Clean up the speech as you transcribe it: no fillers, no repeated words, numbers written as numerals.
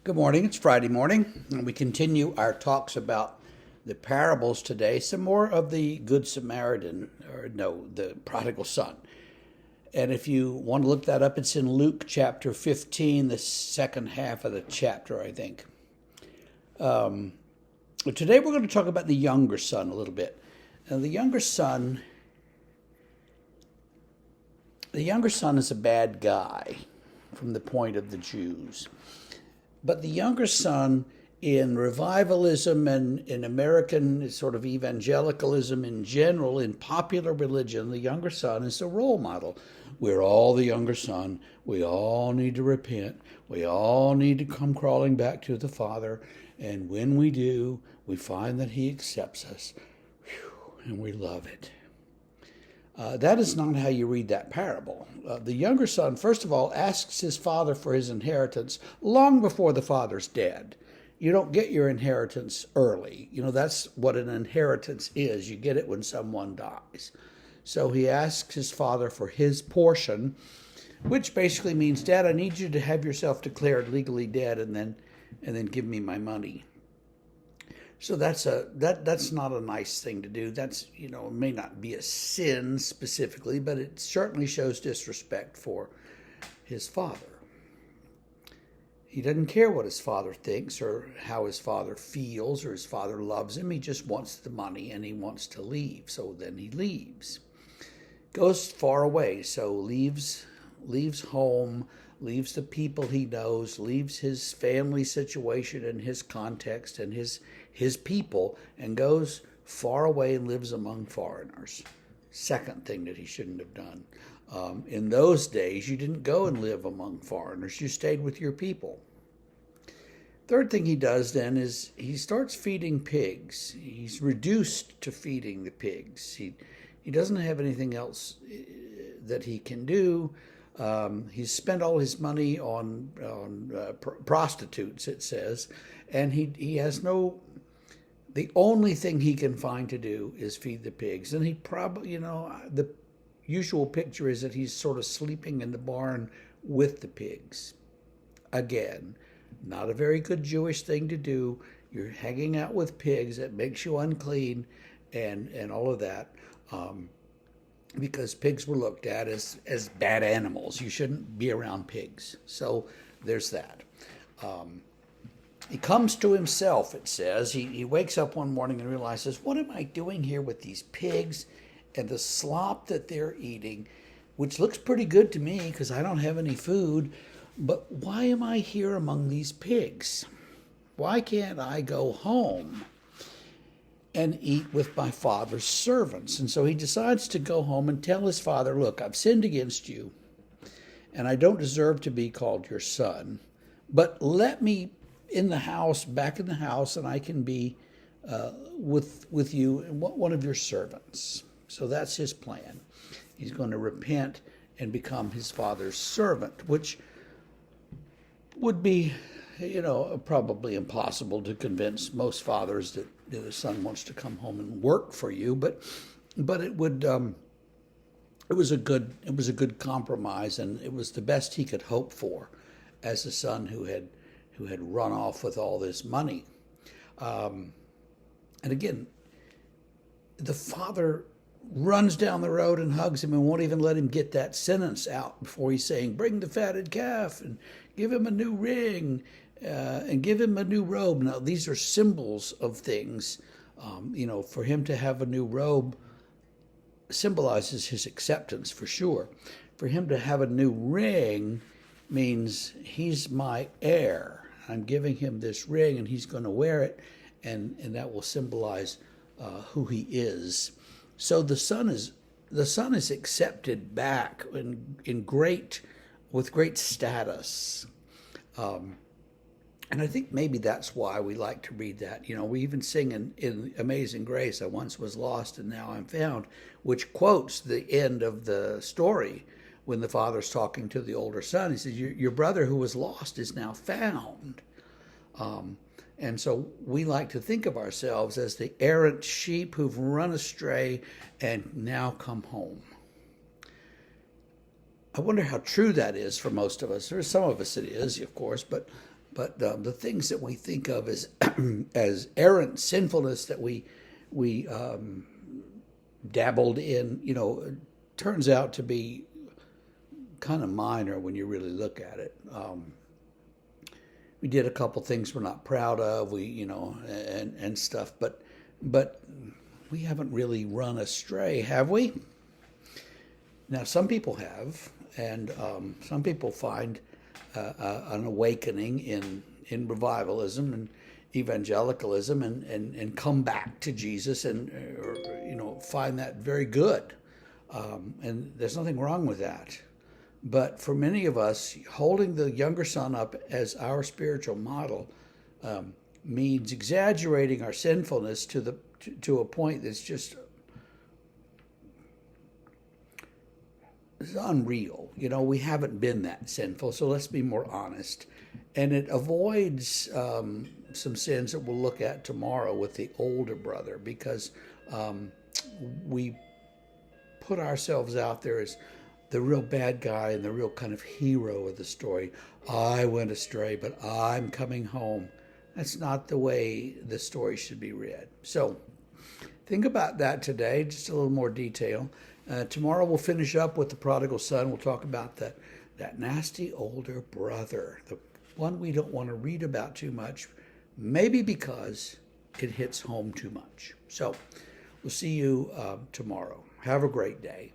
Good morning. It's Friday morning, and we continue our talks about the parables today. Some more of the Good Samaritan, or no, the prodigal son. And if you want to look that up, it's in Luke chapter 15, the second half of the chapter, I think. But today we're going to talk about the younger son a little bit. Now, the younger son is a bad guy from the point of the Jews. But the younger son, in revivalism and in American sort of evangelicalism in general, in popular religion, the younger son is a role model. We're all the younger son. We all need to repent. We all need to come crawling back to the Father. And when we do, we find that He accepts us. Whew, and we love it. That is not how you read that parable. The younger son, first of all, asks his father for his inheritance long before the father's dead. You don't get your inheritance early. That's what an inheritance is. You get it when someone dies. So he asks his father for his portion, which basically means, Dad, I need you to have yourself declared legally dead and then give me my money. So that's not a nice thing to do. That's, it may not be a sin specifically, but it certainly shows disrespect for his father. He doesn't care what his father thinks or how his father feels or his father loves him. He just wants the money and he wants to leave. So then he leaves. Goes far away. So leaves home, leaves the people he knows, leaves his family situation and his context and his people, and goes far away and lives among foreigners. Second thing that he shouldn't have done. In those days, you didn't go and live among foreigners. You stayed with your people. Third thing he does then is he starts feeding pigs. He's reduced to feeding the pigs. He doesn't have anything else that he can do. He's spent all his money on prostitutes, it says, and he has no. The only thing he can find to do is feed the pigs, and he probably, the usual picture is that he's sort of sleeping in the barn with the pigs. Again, not a very good Jewish thing to do. You're hanging out with pigs. That makes you unclean, and all of that. Because pigs were looked at as bad animals. You shouldn't be around pigs. So there's that. He comes to himself, it says. He wakes up one morning and realizes, what am I doing here with these pigs and the slop that they're eating, which looks pretty good to me because I don't have any food, but why am I here among these pigs? Why can't I go home and eat with my father's servants? And so he decides to go home and tell his father, look, I've sinned against you, and I don't deserve to be called your son, but let me back in the house, and I can be with you, one of your servants. So that's his plan. He's going to repent and become his father's servant, which would be, probably impossible to convince most fathers that the son wants to come home and work for you, but it would. It was a good compromise, and it was the best he could hope for as a son who had run off with all this money. And again, the father runs down the road and hugs him and won't even let him get that sentence out before he's saying, bring the fatted calf and give him a new ring and give him a new robe. Now, these are symbols of things. For him to have a new robe symbolizes his acceptance for sure. For him to have a new ring means he's my heir. I'm giving him this ring and he's going to wear it, and that will symbolize who he is. So the son is accepted back with great status. And I think maybe that's why we like to read that. We even sing in Amazing Grace, I once was lost and now I'm found, which quotes the end of the story when the father's talking to the older son. He says, your brother who was lost is now found. And so we like to think of ourselves as the errant sheep who've run astray and now come home. I wonder how true that is for most of us. For some of us it is, of course, but But the things that we think of as as errant sinfulness that we dabbled in, turns out to be kind of minor when you really look at it. We did a couple things we're not proud of, and stuff, but we haven't really run astray, have we? Now, some people have, and some people find an awakening in revivalism and evangelicalism, and come back to Jesus, and find that very good, and there's nothing wrong with that. But for many of us, holding the younger son up as our spiritual model means exaggerating our sinfulness to a point that's just it's unreal. We haven't been that sinful, so let's be more honest. And it avoids some sins that we'll look at tomorrow with the older brother, because we put ourselves out there as the real bad guy and the real kind of hero of the story. I went astray, but I'm coming home. That's not the way the story should be read. So think about that today, just a little more detail. Tomorrow we'll finish up with the prodigal son. We'll talk about that nasty older brother, the one we don't want to read about too much, maybe because it hits home too much. So we'll see you tomorrow. Have a great day.